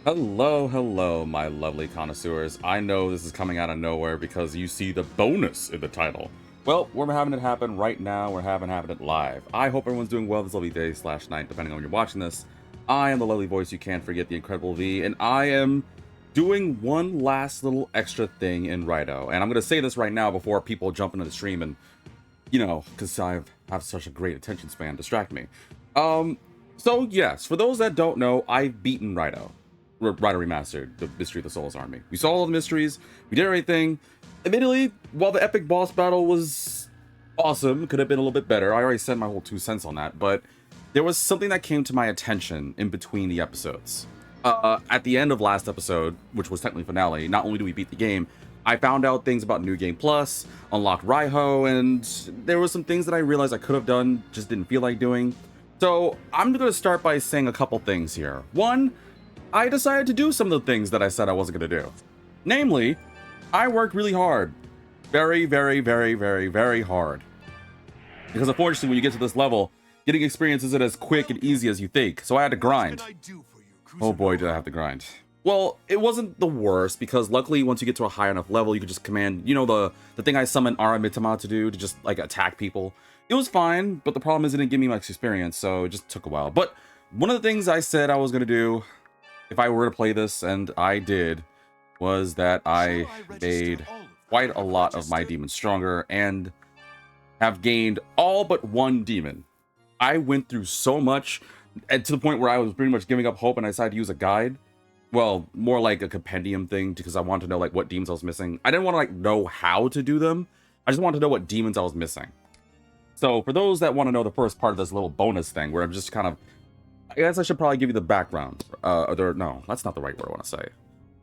Hello, hello, my lovely connoisseurs. I know this is coming out of nowhere because you see the bonus in the title. Well, we're having it happen right now. We're having it live. I hope everyone's doing well this lovely day slash night, depending on when you're watching this. I am the lovely voice you can't forget, the Incredible V, and I am doing one last little extra thing in Raidou. And I'm going to say this right now before people jump into the stream and, because I have such a great attention span, distract me. So yes, for those that don't know, I've beaten Raidou. Raidou Remastered, the Mystery of the Souls Army. We saw all the mysteries, we did everything. Admittedly, while the epic boss battle was awesome, could have been a little bit better. I already said my whole 2 cents on that, but there was something that came to my attention in between the episodes. At the end of last episode, which was technically finale, not only do we beat the game, I found out things about New Game Plus, unlocked Raiho, and there were some things that I realized I could have done, just didn't feel like doing. So I'm going to start by saying a couple things here. One, I decided to do some of the things that I said I wasn't going to do. Namely, I worked really hard. Very, very, very, very, very hard. Because unfortunately, when you get to this level, getting experience isn't as quick and easy as you think. So I had to grind. Oh boy, did I have to grind. Well, it wasn't the worst, because luckily, once you get to a high enough level, you could just command, the thing I summoned Aramitama to do, to just, attack people. It was fine, but the problem is it didn't give me much experience, so it just took a while. But one of the things I said I was going to do, if I were to play this, and I did, was that I made quite a lot of my demons stronger and have gained all but one demon. I went through so much, and to the point where I was pretty much giving up hope, and I decided to use a guide. Well, more like a compendium thing, because I wanted to know what demons I was missing. I didn't want to know how to do them. I just wanted to know what demons I was missing. So for those that want to know the first part of this little bonus thing, where I'm just kind of, I guess I should probably give you the background. No, that's not the right word I want to say.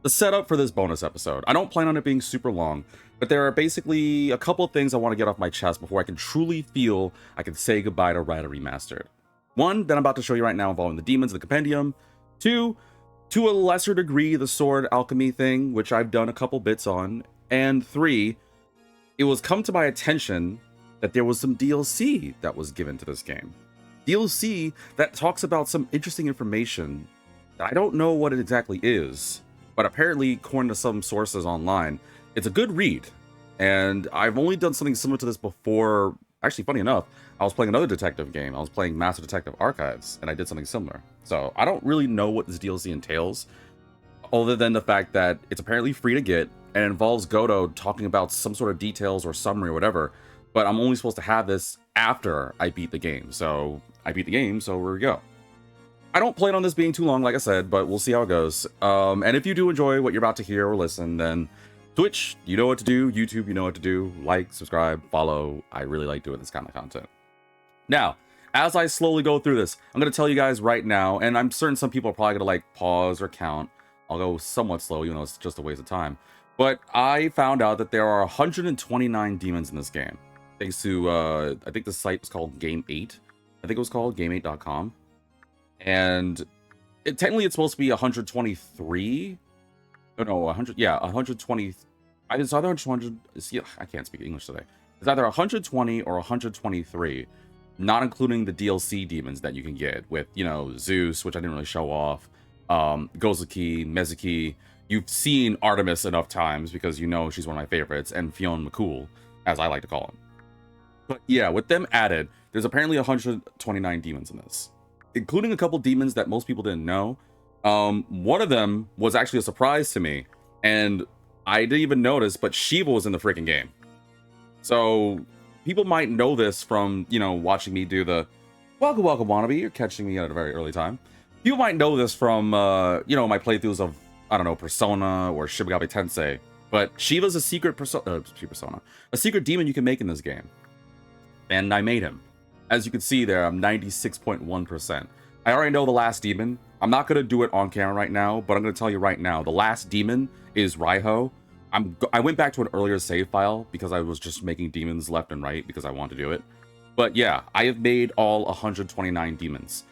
The setup for this bonus episode. I don't plan on it being super long, but there are basically a couple of things I want to get off my chest before I can truly feel I can say goodbye to Raidou Remastered. One, that I'm about to show you right now involving the demons of the compendium. Two, to a lesser degree, the sword alchemy thing, which I've done a couple bits on. And three, it was come to my attention that there was some DLC that was given to this game. DLC that talks about some interesting information that I don't know what it exactly is, but apparently, according to some sources online, it's a good read. And I've only done something similar to this before. Actually, funny enough, I was playing another detective game. I was playing Master Detective Archives, and I did something similar. So I don't really know what this DLC entails, other than the fact that it's apparently free to get, and it involves Gouto talking about some sort of details or summary or whatever. But I'm only supposed to have this after I beat the game. So I beat the game, so here we go. I don't plan on this being too long, like I said, but we'll see how it goes. And if you do enjoy what you're about to hear or listen, then Twitch, you know what to do. YouTube, you know what to do. Like, subscribe, follow. I really like doing this kind of content. Now, as I slowly go through this, I'm going to tell you guys right now, and I'm certain some people are probably going to pause or count. I'll go somewhat slow, even though it's just a waste of time. But I found out that there are 129 demons in this game. Thanks to, I think the site was called Game 8. I think it was called game8.com. And technically it's supposed to be 123. Oh no, 100. Yeah, 120. It's either 100. See, I can't speak English today. It's either 120 or 123, not including the DLC demons that you can get with, Zeus, which I didn't really show off, Gozuki, Mezuki. You've seen Artemis enough times because she's one of my favorites, and Fiona McCool, as I like to call him. But yeah, with them added, there's apparently 129 demons in this, including a couple demons that most people didn't know. One of them was actually a surprise to me, and I didn't even notice, but Shiva was in the freaking game. So people might know this from, watching me do the welcome wannabe. You're catching me at a very early time. People might know this from, my playthroughs of, I don't know, Persona or Shibagami Tensei. But Shiva's a secret a secret demon you can make in this game. And I made him. As you can see there, I'm 96.1%. I already know the last demon. I'm not going to do it on camera right now, but I'm going to tell you right now, the last demon is Raiho. I went back to an earlier save file because I was just making demons left and right because I wanted to do it. But yeah, I have made all 129 demons.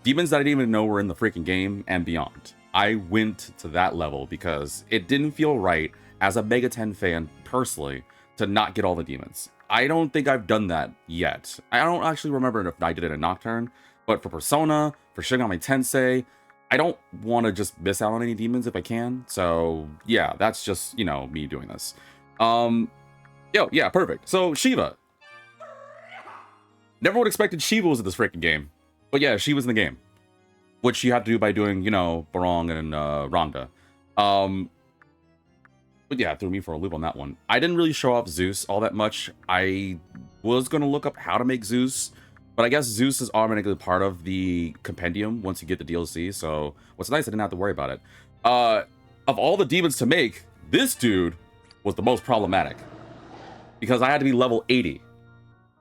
Demons that I didn't even know were in the freaking game and beyond. I went to that level because it didn't feel right as a Mega 10 fan, personally, to not get all the demons. I don't think I've done that yet. I don't actually remember if I did it in Nocturne, but for Persona, for Shibagami Tensei, I don't want to just miss out on any demons if I can. So yeah, that's just, you know, me doing this. Yeah, perfect. So Shiva. Never would have expected Shiva was in this freaking game. But yeah, she was in the game. Which you have to do by doing, you know, Barong and Rhonda. But yeah, it threw me for a loop on that one. I didn't really show off Zeus all that much. I was going to look up how to make Zeus, but I guess Zeus is automatically part of the compendium once you get the DLC, so what's nice, I didn't have to worry about it. Of all the demons to make, this dude was the most problematic, because I had to be level 80.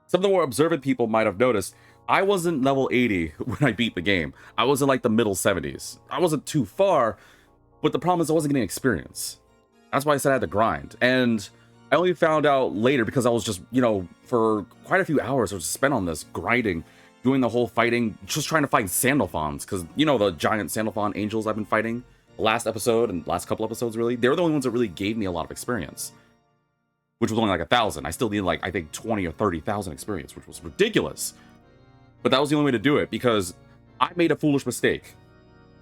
Some of the more observant people might have noticed, I wasn't level 80 when I beat the game. I was in like the middle 70s. I wasn't too far, but the problem is I wasn't getting experience. That's why I said I had to grind. And I only found out later because I was just, you know, for quite a few hours I was spent on this, grinding, doing the whole fighting, just trying to fight Sandalphons. Because, you know, the giant Sandalphon angels I've been fighting the last episode and last couple episodes, really, they're the only ones that really gave me a lot of experience. Which was only like 1,000. I still needed like, I think 20 or 30,000 experience, which was ridiculous. But that was the only way to do it because I made a foolish mistake.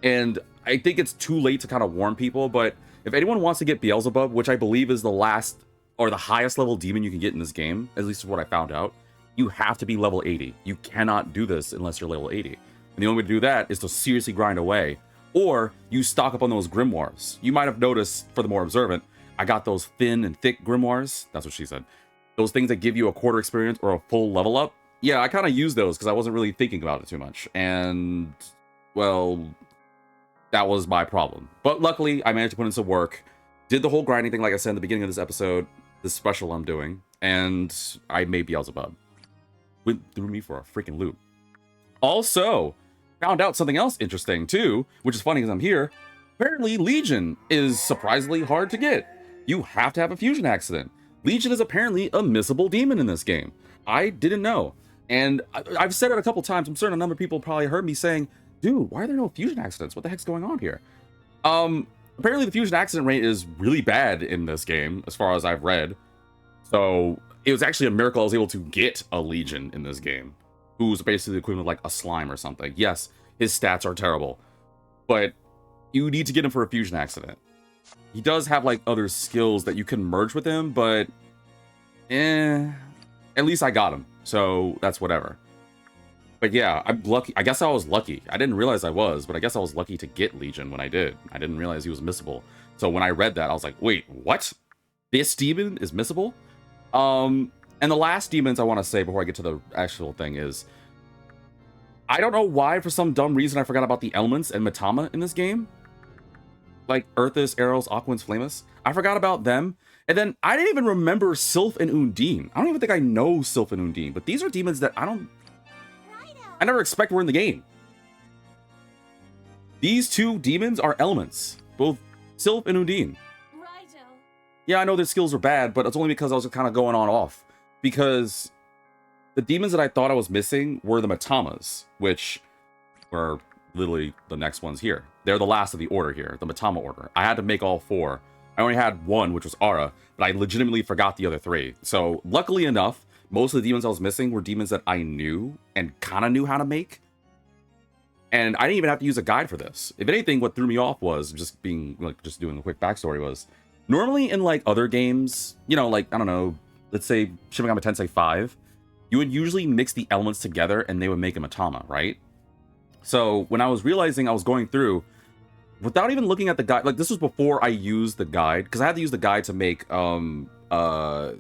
And I think it's too late to kind of warn people, but if anyone wants to get Beelzebub, which I believe is the last or the highest level demon you can get in this game, at least is what I found out, you have to be level 80. You cannot do this unless you're level 80. And the only way to do that is to seriously grind away, or you stock up on those grimoires. You might have noticed, for the more observant, I got those thin and thick grimoires. That's what she said. Those things that give you a quarter experience or a full level up. Yeah, I kind of used those because I wasn't really thinking about it too much. And, well, that was my problem. But luckily, I managed to put in some work, did the whole grinding thing, like I said in the beginning of this episode, this special I'm doing, and I made Beelzebub. Went through me for a freaking loop. Also, found out something else interesting, too, which is funny because I'm here. Apparently, Legion is surprisingly hard to get. You have to have a fusion accident. Legion is apparently a missable demon in this game. I didn't know. And I've said it a couple times. I'm certain a number of people probably heard me saying, dude, why are there no fusion accidents? What the heck's going on here? Apparently the fusion accident rate is really bad in this game, as far as I've read. So it was actually a miracle I was able to get a Legion in this game, who's basically the equivalent of like a slime or something. Yes, his stats are terrible, but you need to get him for a fusion accident. He does have like other skills that you can merge with him, but at least I got him, so that's whatever. But yeah, I'm lucky. I guess I was lucky. I didn't realize I was, but I guess I was lucky to get Legion when I did. I didn't realize he was missable. So when I read that, I was like, wait, what? This demon is missable? And the last demons I want to say before I get to the actual thing is, I don't know why, for some dumb reason, I forgot about the elements and Mitama in this game. Like Earthus, Eros, Aquans, Flamus. I forgot about them. And then I didn't even remember Sylph and Undine. I don't even think I know Sylph and Undine, but these are demons that I never expect were in the game. These two demons are elements, both Sylph and Undine. Yeah, I know their skills are bad, but it's only because I was kind of going on off. Because the demons that I thought I was missing were the Mitamas, which were literally the next ones here. They're the last of the order here, the Mitama order. I had to make all 4. I only had 1, which was Ara, but I legitimately forgot the other 3. So luckily enough, most of the demons I was missing were demons that I knew and kind of knew how to make. And I didn't even have to use a guide for this. If anything, what threw me off was just being like, just doing a quick backstory was, normally in like other games, you know, like, I don't know, let's say Shin Megami Tensei 5, you would usually mix the elements together and they would make a Mitama, right? So when I was realizing I was going through, without even looking at the guide, like this was before I used the guide, because I had to use the guide to make, what did I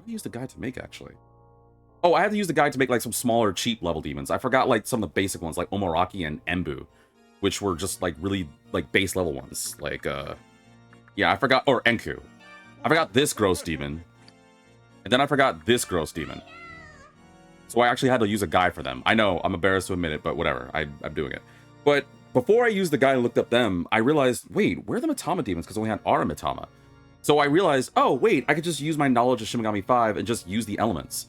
use the guide to make, actually? Oh, I had to use the guide to make, like, some smaller, cheap level demons. I forgot, like, some of the basic ones, like Omoraki and Embu, which were just, like, really, like, base level ones. Like, yeah, I forgot, or Enku. I forgot this gross demon, and then I forgot this gross demon. So I actually had to use a guide for them. I know, I'm embarrassed to admit it, but whatever, I'm doing it. But before I used the guide and looked up them, I realized, wait, where are the Mitama demons? Because I only had Ara Mitama. So I realized, oh, wait, I could just use my knowledge of Shin Megami 5 and just use the elements.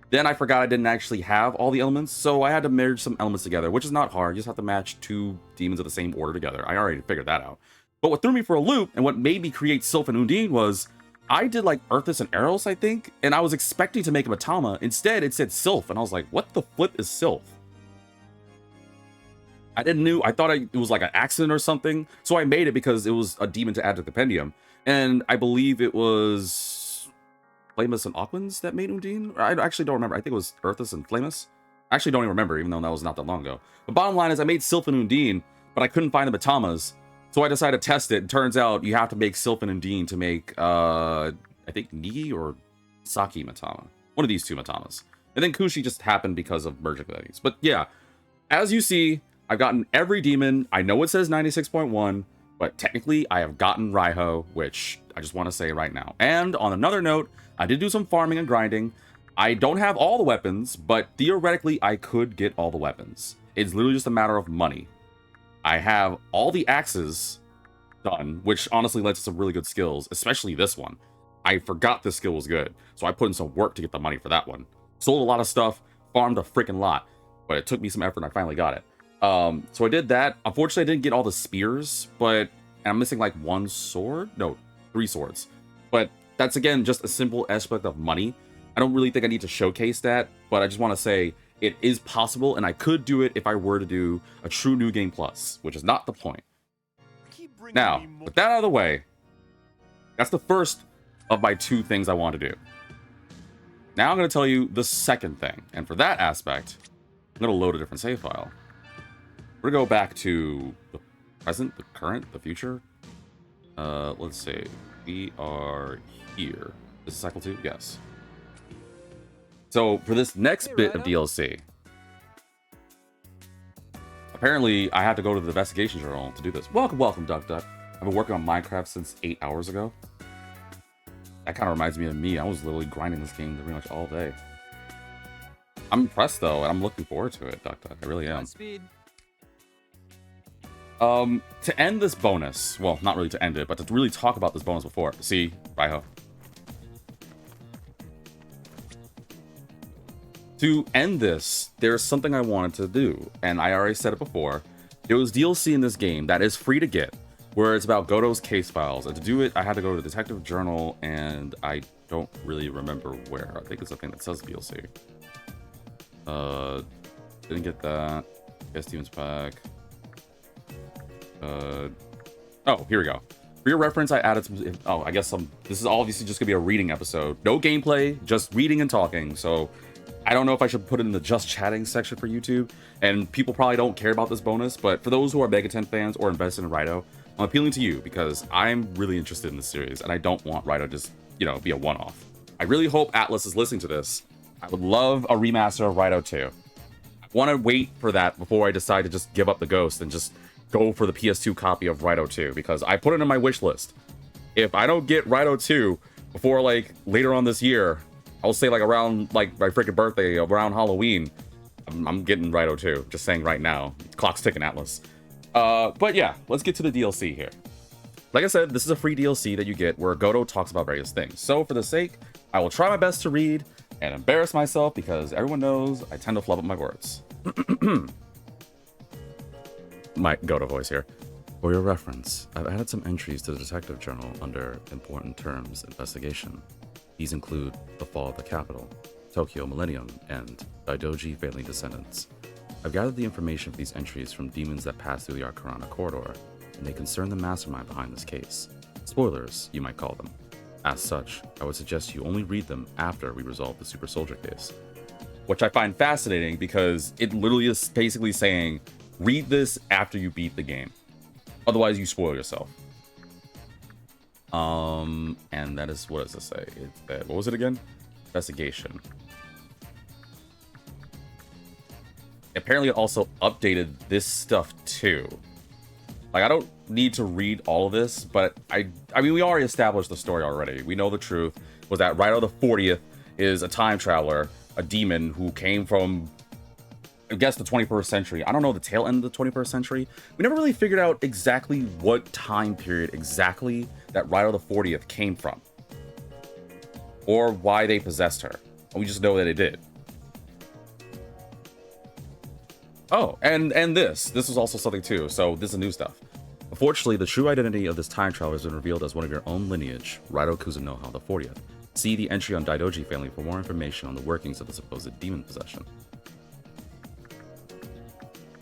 Then I forgot I didn't actually have all the elements, so I had to merge some elements together, which is not hard. You just have to match 2 demons of the same order together. I already figured that out. But what threw me for a loop, and what made me create Sylph and Undine was, I did like Earthus and Eros, I think, and I was expecting to make a Mitama. Instead, it said Sylph, and I was like, what the flip is Sylph? I thought it was like an accident or something. So I made it because it was a demon to add to the compendium. And I believe it was Flamus and Aquins that made Undine. I actually don't remember. I think it was Earthus and Flamus. I actually don't even remember, even though that was not that long ago. The bottom line is I made Sylph and Undine, but I couldn't find the Matamas. So I decided to test it. It turns out you have to make Sylph and Undine to make, I think, Nigi or Saki Matama. One of these two Matamas. And then Kushi just happened because of merging with these. But yeah, as you see, I've gotten every demon. I know it says 96.1, but technically I have gotten Raiho, which I just want to say right now. And on another note, I did do some farming and grinding. I don't have all the weapons, but theoretically I could get all the weapons. It's literally just a matter of money. I have all the axes done, which honestly led to some really good skills, especially this one. I forgot this skill was good, so I put in some work to get the money for that one. Sold a lot of stuff, farmed a freaking lot, but it took me some effort and I finally got it. So I did that. Unfortunately, I didn't get all the spears, but I'm missing like one sword? No, 3 swords. But that's, again, just a simple aspect of money. I don't really think I need to showcase that, but I just want to say it is possible, and I could do it if I were to do a true New Game Plus, which is not the point. Now, with that out of the way, that's the first of my 2 things I want to do. Now I'm going to tell you the second thing, and for that aspect, I'm going to load a different save file. We're going to go back to the present, the current, the future. Let's see. We are here. This is cycle 2? Yes. So for this next bit of DLC, apparently I had to go to the investigation journal to do this. Welcome, Duck Duck. I've been working on Minecraft since 8 hours ago. That kind of reminds me of me. I was literally grinding this game pretty much all day. I'm impressed though, and I'm looking forward to it, Duck Duck. I really am. Speed. To end this bonus, well, not really to end it, but to really talk about this bonus before. See, Raiho. To end this, there's something I wanted to do, and I already said it before. There was DLC in this game that is free to get, where it's about Gouto's case files, and to do it, I had to go to the detective journal, and I don't really remember where. I think it's a thing that says DLC. Didn't get that. Guess Demons Pack. Oh, here we go. For your reference, I added some. Oh, I guess this is obviously just gonna be a reading episode. No gameplay, just reading and talking. So I don't know if I should put it in the just chatting section for YouTube. And people probably don't care about this bonus, but for those who are Mega 10 fans or invested in Raidou, I'm appealing to you because I'm really interested in this series and I don't want Raidou to just, be a one-off. I really hope Atlas is listening to this. I would love a remaster of Raidou 2. I want to wait for that before I decide to just give up the ghost and just go for the PS2 copy of Raidou 2 because I put it in my wish list. If I don't get Raidou 2 before later on this year, I'll say around my freaking birthday, around Halloween, I'm getting Raidou 2. Just saying right now. Clock's ticking, Atlas. But yeah, let's get to the DLC here. Like I said, this is a free DLC that you get where Gouto talks about various things. So for the sake, I will try my best to read and embarrass myself because everyone knows I tend to flub up my words. My Gouto voice here. For your reference, I've added some entries to the detective journal under important terms investigation. These include the fall of the capital, Tokyo Millennium, and Daidoji family descendants. I've gathered the information for these entries from demons that pass through the Arkarana corridor, and they concern the mastermind behind this case. Spoilers, you might call them. As such, I would suggest you only read them after we resolve the Super Soldier case. Which I find fascinating because it literally is basically saying, read this after you beat the game. Otherwise, you spoil yourself. And that is, what does it say? What was it again? Investigation. Apparently, it also updated this stuff too. I don't need to read all of this, but I mean, we already established the story already. We know the truth was that Raidou the 40th is a time traveler, a demon who came from, I guess, the 21st century. I don't know the tail end of the 21st century. We never really figured out exactly what time period exactly that Raidou the 40th came from, or why they possessed her. We just know that it did. Oh, and this was also something too. So this is new stuff. Unfortunately, the true identity of this time traveler has been revealed as one of your own lineage, Raidou Kuzunoha the 40th. See the entry on Daidoji family for more information on the workings of the supposed demon possession.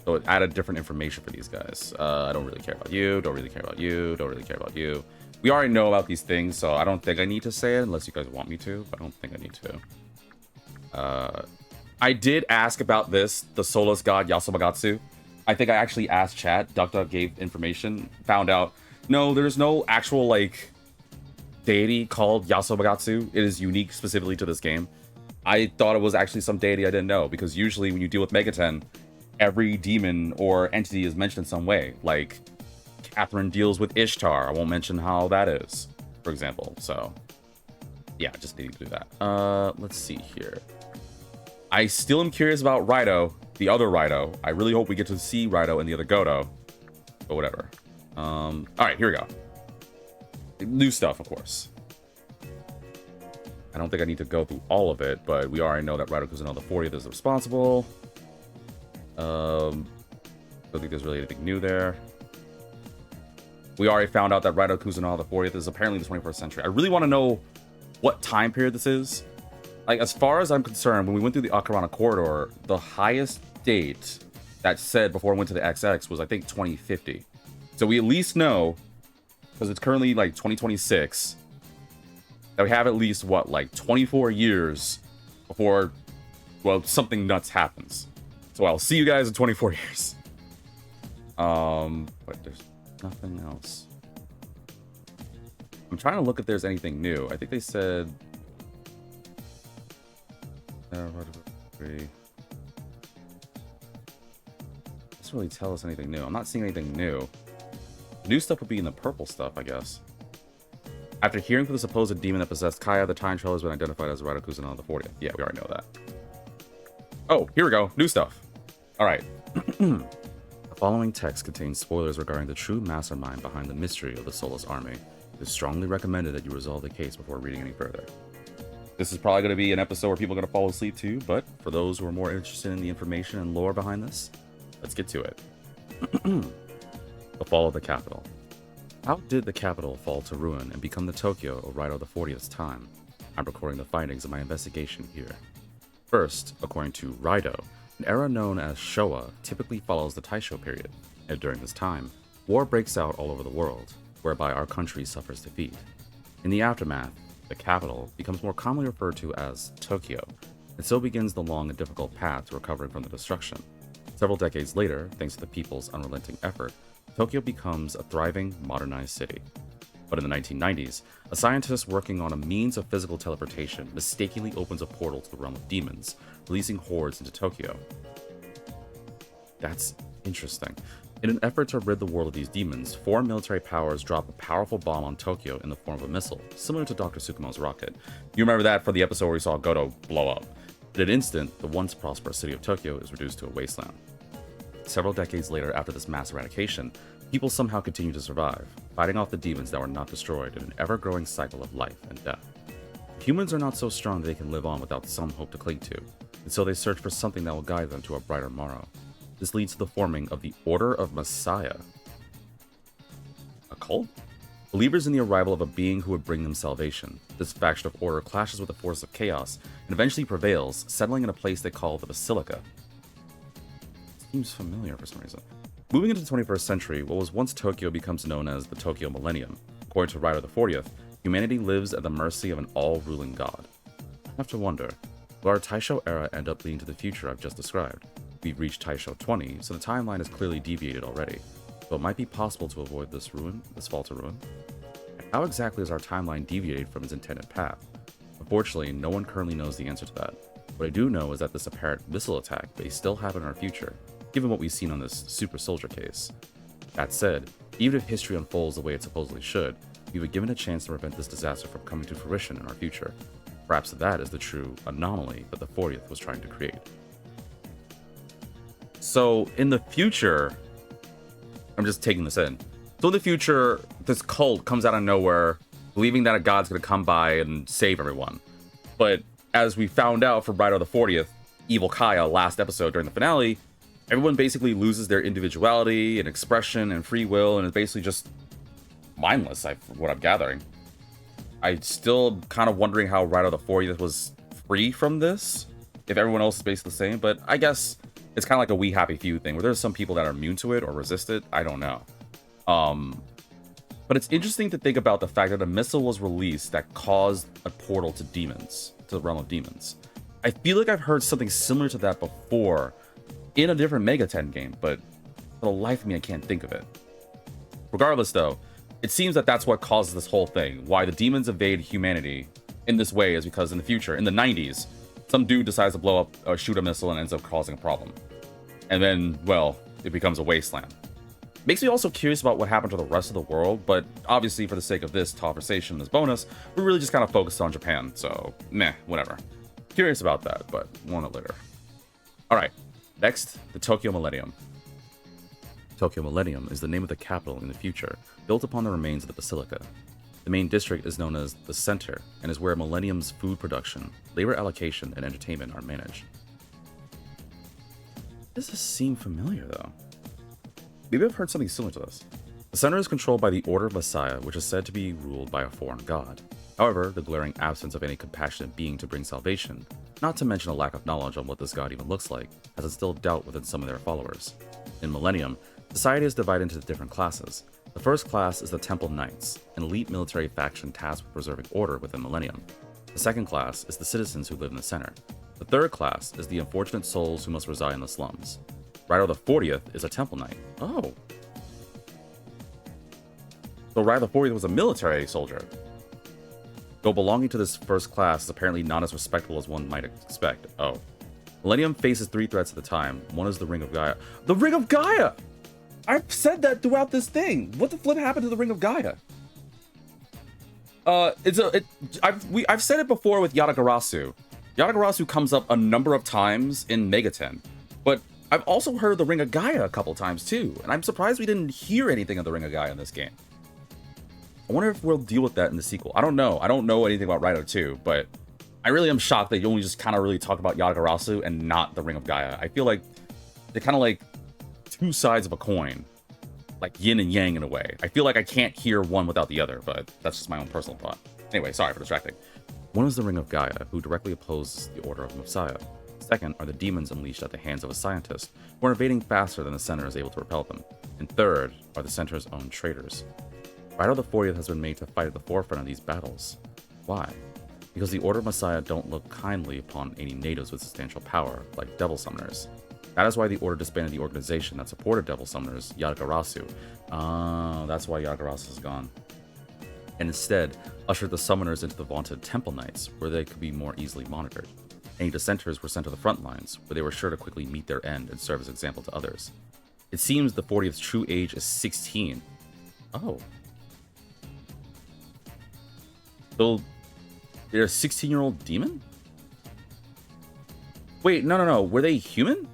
So it added different information for these guys. I don't really care about you, don't really care about you, don't really care about you. We already know about these things, so I don't think I need to say it unless you guys want me to, but I don't think I need to. I did ask about this, the soulless god Yasumagatsu. I think I actually asked chat. DuckDuck gave information, found out, no, there's no actual, like, deity called Yasumagatsu. It is unique specifically to this game. I thought it was actually some deity I didn't know, because usually when you deal with Megaten, every demon or entity is mentioned in some way. Like, Catherine deals with Ishtar. I won't mention how that is, for example. So, yeah, just needing to do that. Let's see here. I still am curious about Raidou, the other Raidou. I really hope we get to see Raidou and the other Gouto, but whatever. All right, here we go. New stuff, of course. I don't think I need to go through all of it, but we already know that Raidou Kusanagi the 40th is responsible. Don't think there's really anything new there. We already found out that Raidou Kusanagi the 40th is apparently the 21st century. I really want to know what time period this is. Like, as far as I'm concerned, when we went through the Akarana corridor, the highest date that said before I went to the XX was, I think, 2050. So we at least know, because it's currently like 2026, that we have at least, what, like 24 years before, well, something nuts happens. So I'll see you guys in 24 years. But there's nothing else. I'm trying to look if there's anything new. I think they said... doesn't really tell us anything new. I'm not seeing anything new. New stuff would be in the purple stuff, I guess. After hearing from the supposed demon that possessed Kaya, the time traveler has been identified as Raidou Kusanagi the 40th. Yeah, we already know that. Oh, here we go. New stuff. All right. The following text contains spoilers regarding the true mastermind behind the mystery of the Soulless Army. It is strongly recommended that you resolve the case before reading any further. This is probably going to be an episode where people are going to fall asleep too, but for those who are more interested in the information and lore behind this, let's get to it. The fall of the capital. How did the capital fall to ruin and become the Tokyo of Raidou the 40th's time? I'm recording the findings of my investigation here. First, according to Raidou, an era known as Showa typically follows the Taisho period, and during this time, war breaks out all over the world, whereby our country suffers defeat. In the aftermath, the capital becomes more commonly referred to as Tokyo, and so begins the long and difficult path to recovering from the destruction. Several decades later, thanks to the people's unrelenting effort, Tokyo becomes a thriving, modernized city. But in the 1990s, a scientist working on a means of physical teleportation mistakenly opens a portal to the realm of demons, releasing hordes into Tokyo. That's interesting. In an effort to rid the world of these demons, foreign military powers drop a powerful bomb on Tokyo in the form of a missile, similar to Dr. Tsukumo's rocket. You remember that for the episode where we saw Gouto blow up. In an instant, the once prosperous city of Tokyo is reduced to a wasteland. Several decades later, after this mass eradication, people somehow continue to survive, fighting off the demons that were not destroyed in an ever-growing cycle of life and death. Humans are not so strong that they can live on without some hope to cling to, and so they search for something that will guide them to a brighter morrow. This leads to the forming of the Order of Messiah. A cult? Believers in the arrival of a being who would bring them salvation. This faction of order clashes with the force of chaos, and eventually prevails, settling in a place they call the Basilica. Seems familiar for some reason. Moving into the 21st century, what was once Tokyo becomes known as the Tokyo Millennium. According to Raidou the 40th, humanity lives at the mercy of an all-ruling god. I have to wonder, will our Taisho era end up leading to the future I've just described? We've reached Taisho 20, so the timeline is clearly deviated already, so it might be possible to avoid this fall to ruin. And how exactly is our timeline deviated from its intended path? Unfortunately, no one currently knows the answer to that. What I do know is that this apparent missile attack may still happen in our future, given what we've seen on this super soldier case. That said, even if history unfolds the way it supposedly should, we were given a chance to prevent this disaster from coming to fruition in our future. Perhaps that is the true anomaly that the 40th was trying to create. So, in the future, I'm just taking this in. So in the future, this cult comes out of nowhere, believing that a god's gonna come by and save everyone. But as we found out from Raidou the 40th, Evil Kaya, last episode during the finale, everyone basically loses their individuality and expression and free will, and is basically just mindless, from what I'm gathering. I'm still kind of wondering how Raidou the 40th was free from this, if everyone else is basically the same, but I guess It's kind of like a We Happy Few thing, where there's some people that are immune to it or resist it. I don't know. But it's interesting to think about the fact that a missile was released that caused a portal to demons, to the realm of demons. I feel like I've heard something similar to that before in a different Mega 10 game, but for the life of me, I can't think of it. Regardless, though, it seems that that's what causes this whole thing. Why the demons evade humanity in this way is because in the future, in the 90s, some dude decides to blow up or shoot a missile and ends up causing a problem. And then, well, it becomes a wasteland. Makes me also curious about what happened to the rest of the world, but obviously for the sake of this conversation, this bonus, we're really just kind of focused on Japan, so meh, whatever. Curious about that, but more on it later. Alright, next, the Tokyo Millennium. Tokyo Millennium is the name of the capital in the future, built upon the remains of the basilica. The main district is known as the Center, and is where Millennium's food production, labor allocation, and entertainment are managed. Does this seem familiar, though? Maybe I've heard something similar to this. The center is controlled by the Order of Messiah, which is said to be ruled by a foreign god. However, the glaring absence of any compassionate being to bring salvation, not to mention a lack of knowledge on what this god even looks like, has instilled doubt within some of their followers. In Millennium, society is divided into different classes. The first class is the Temple Knights, an elite military faction tasked with preserving order within Millennium. The second class is the citizens who live in the center. The third class is the unfortunate souls who must reside in the slums. Raidou the 40th is a Temple Knight. Oh. So Raidou the 40th was a military soldier. Though belonging to this first class is apparently not as respectable as one might expect. Oh. Millennium faces 3 threats at the time. One is the Ring of Gaia. The Ring of Gaia! I've said that throughout this thing. What the flip happened to the Ring of Gaia? I've said it before with Yatagarasu. Yatagarasu comes up a number of times in Mega 10, but I've also heard the Ring of Gaia a couple times too, and I'm surprised we didn't hear anything of the Ring of Gaia in this game. I wonder if we'll deal with that in the sequel. I don't know. I don't know anything about Raidou 2, but I really am shocked that you only just kind of really talk about Yatagarasu and not the Ring of Gaia. I feel like they're kind of like 2 sides of a coin, like yin and yang in a way. I feel like I can't hear one without the other, but that's just my own personal thought. Anyway, sorry for distracting. One is the Ring of Gaia, who directly opposes the Order of Messiah. Second are the demons unleashed at the hands of a scientist, who are invading faster than the center is able to repel them. And third are the center's own traitors. Raidou the 40th has been made to fight at the forefront of these battles. Why? Because the Order of Messiah don't look kindly upon any natives with substantial power, like Devil Summoners. That is why the Order disbanded the organization that supported Devil Summoners, Yatagarasu. That's why Yatagarasu is gone. And instead, ushered the Summoners into the vaunted Temple Knights, where they could be more easily monitored. Any dissenters were sent to the front lines, where they were sure to quickly meet their end and serve as example to others. It seems the 40th's true age is 16. Oh. So, they're a 16-year-old demon? Wait, no. Were they human?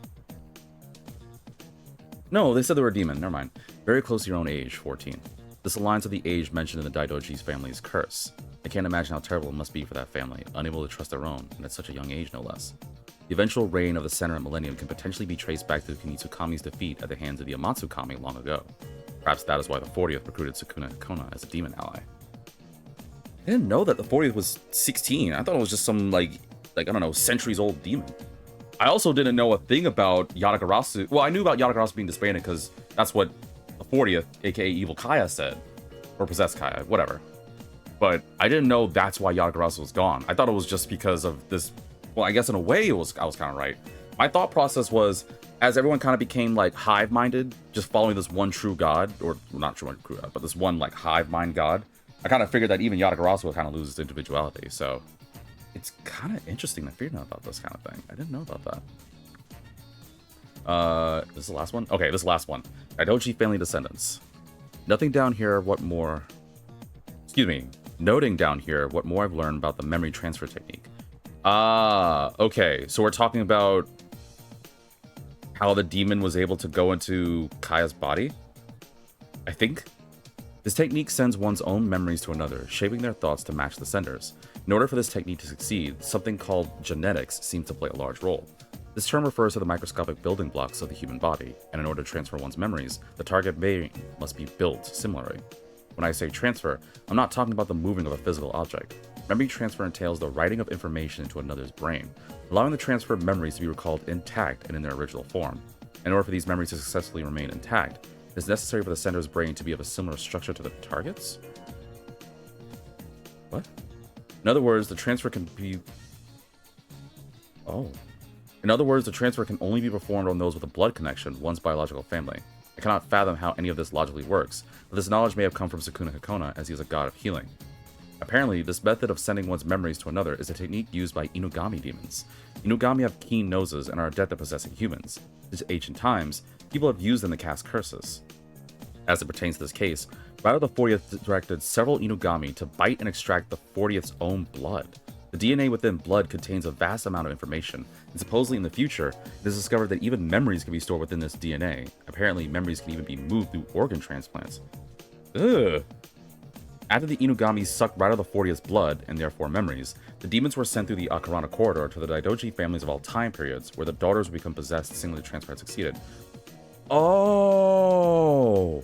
No, they said they were a demon. Never mind. Very close to your own age, 14. This aligns with the age mentioned in the Daidoji's family's curse. I can't imagine how terrible it must be for that family, unable to trust their own, and at such a young age, no less. The eventual reign of the center at Millennium can potentially be traced back to Kunitsukami's defeat at the hands of the Amatsukami long ago. Perhaps that is why the 40th recruited Sukuna Kona as a demon ally. I didn't know that the 40th was 16. I thought it was just some, like I don't know, centuries-old demon. I also didn't know a thing about Yatagarasu. Well, I knew about Yatagarasu being disbanded because that's what the 40th, aka Evil Kaya, said. Or Possessed Kaya, whatever. But I didn't know that's why Yatagarasu was gone. I thought it was just because of this. Well, I guess in a way I was kind of right. My thought process was, as everyone kind of became like hive-minded, just following this one true god, or not true god, but this one like hive-mind god, I kind of figured that even Yatagarasu would kind of lose its individuality. So it's kind of interesting to figure out about this kind of thing. I didn't know about that. This is the last one? Okay, this is the last one. Daidoji family descendants. Noting down here what more I've learned about the memory transfer technique. Okay, so we're talking about how the demon was able to go into Kaya's body, I think. This technique sends one's own memories to another, shaping their thoughts to match the sender's. In order for this technique to succeed, something called genetics seems to play a large role. This term refers to the microscopic building blocks of the human body, and in order to transfer one's memories, the target brain must be built similarly. When I say transfer, I'm not talking about the moving of a physical object. Memory transfer entails the writing of information into another's brain, allowing the transferred memories to be recalled intact and in their original form. In order for these memories to successfully remain intact, it is necessary for the sender's brain to be of a similar structure to the target's? What? In other words, the transfer can be... Oh. In other words, the transfer can only be performed on those with a blood connection, one's biological family. I cannot fathom how any of this logically works, but this knowledge may have come from Sukuna Hakona, as he is a god of healing. Apparently, this method of sending one's memories to another is a technique used by Inugami demons. Inugami have keen noses and are adept at possessing humans. Since ancient times, people have used them to cast curses. As it pertains to this case, Raidou the 40th directed several Inugami to bite and extract the 40th's own blood. The DNA within blood contains a vast amount of information, and supposedly in the future, it is discovered that even memories can be stored within this DNA. Apparently, memories can even be moved through organ transplants. Ugh. After the Inugami sucked Raidou the 40th's blood, and therefore memories, the demons were sent through the Akarana corridor to the Daidoji families of all time periods, where the daughters would become possessed singly the transfer had succeeded. Oh!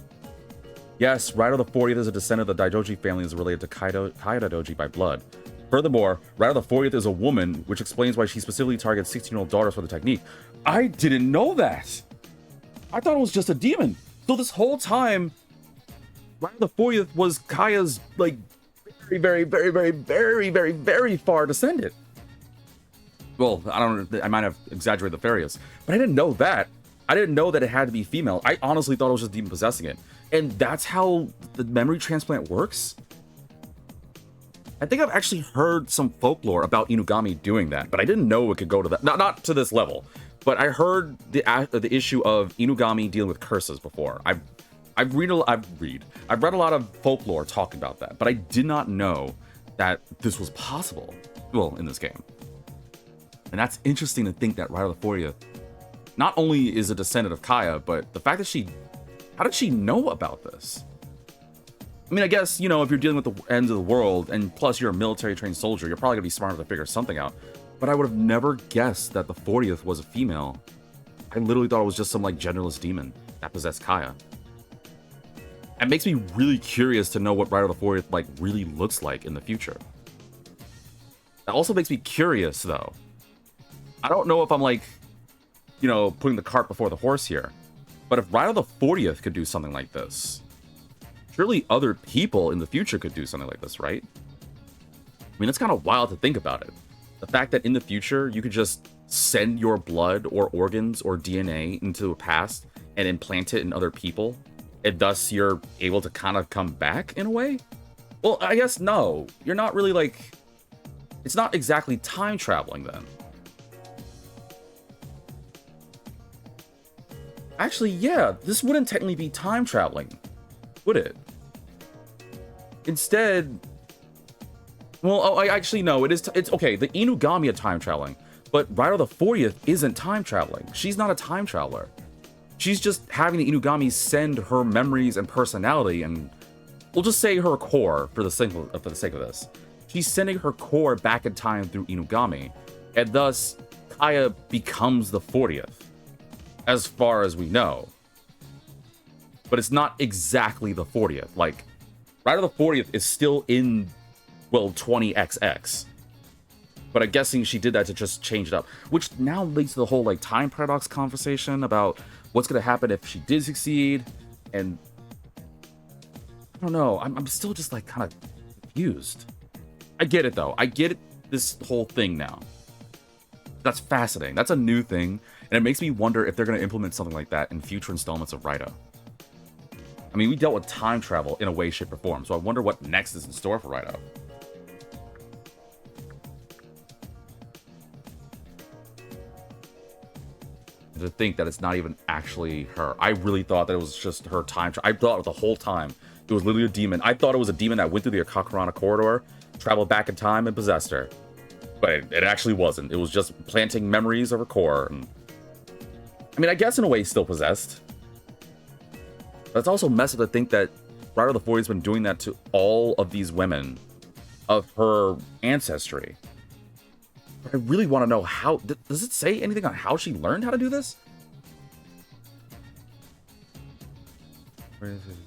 Yes, Raidou the 40th is a descendant of the Daidoji family and is related to Kaya Daidoji by blood. Furthermore, Raidou the 40th is a woman, which explains why she specifically targets 16-year-old daughters for the technique. I didn't know that! I thought it was just a demon! So this whole time, Raidou the 40th was Kaya's, like, very far descendant. Well, I might have exaggerated the various, but I didn't know that. I didn't know that it had to be female. I honestly thought it was just a demon possessing it. And that's how the memory transplant works? I think I've actually heard some folklore about Inugami doing that, but I didn't know it could go to that. Not to this level, but I heard the issue of Inugami dealing with curses before. I've read a lot of folklore talking about that, but I did not know that this was possible. Well, in this game. And that's interesting to think that Raidou the 40th not only is a descendant of Kaya, but the fact that how did she know about this? I mean, I guess, you know, if you're dealing with the ends of the world, and plus you're a military-trained soldier, you're probably gonna be smart enough to figure something out. But I would have never guessed that the 40th was a female. I literally thought it was just some, like, genderless demon that possessed Kaya. It makes me really curious to know what Raidou the 40th, like, really looks like in the future. That also makes me curious, though. I don't know if I'm, like, you know, putting the cart before the horse here. But if Raidou the 40th could do something like this, surely other people in the future could do something like this, right? I mean, it's kind of wild to think about it. The fact that in the future, you could just send your blood or organs or DNA into the past and implant it in other people, and thus you're able to kind of come back in a way? Well, I guess no. You're not really, like... It's not exactly time traveling then. Actually, yeah, this wouldn't technically be time traveling, would it? Instead, well, actually no, it's okay. The Inugami are time traveling, but Raidou the 40th isn't time traveling. She's not a time traveler. She's just having the Inugami send her memories and personality, and we'll just say her core for the sake of this. She's sending her core back in time through Inugami, and thus Kaya becomes the 40th. As far as we know. But it's not exactly the 40th. Like, Raidou the 40th is still in, well, 20XX. But I'm guessing she did that to just change it up. Which now leads to the whole, like, time paradox conversation about what's going to happen if she did succeed. And I don't know. I'm still just, like, kind of confused. I get it, though. I get this whole thing now. That's fascinating. That's a new thing. And it makes me wonder if they're going to implement something like that in future installments of Raidou. I mean, we dealt with time travel in a way, shape, or form, so I wonder what next is in store for Raidou. To think that it's not even actually her. I really thought that it was just her time. I thought the whole time it was literally a demon. I thought it was a demon that went through the Akakarana corridor, traveled back in time, and possessed her. But it actually wasn't. It was just planting memories of her core. And I mean, I guess in a way still possessed. But it's also messed up to think that Raidou the 40th has been doing that to all of these women of her ancestry. But I really want to know how... Does it say anything on how she learned how to do this? Where is it?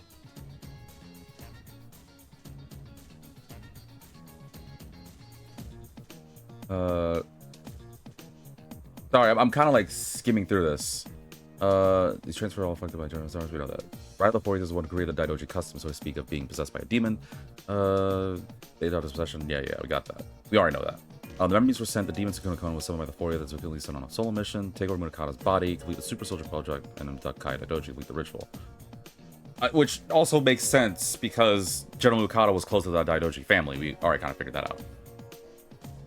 Sorry, I'm kind of like skimming through this. These transfer are all affected by general stars. We know that. Raidou the 40th is the one who created the Daidoji custom, so to speak, of being possessed by a demon. They got his possession. Yeah, we got that. We already know that. The memories were sent. The demon Sukuna Kono was summoned by the 40th. That's quickly sent on a solo mission. Take over Munakata's body, complete the Super Soldier project, and abduct Kai Daidoji, complete the ritual. Which also makes sense because General Munakata was close to the Daidoji family. We already kind of figured that out.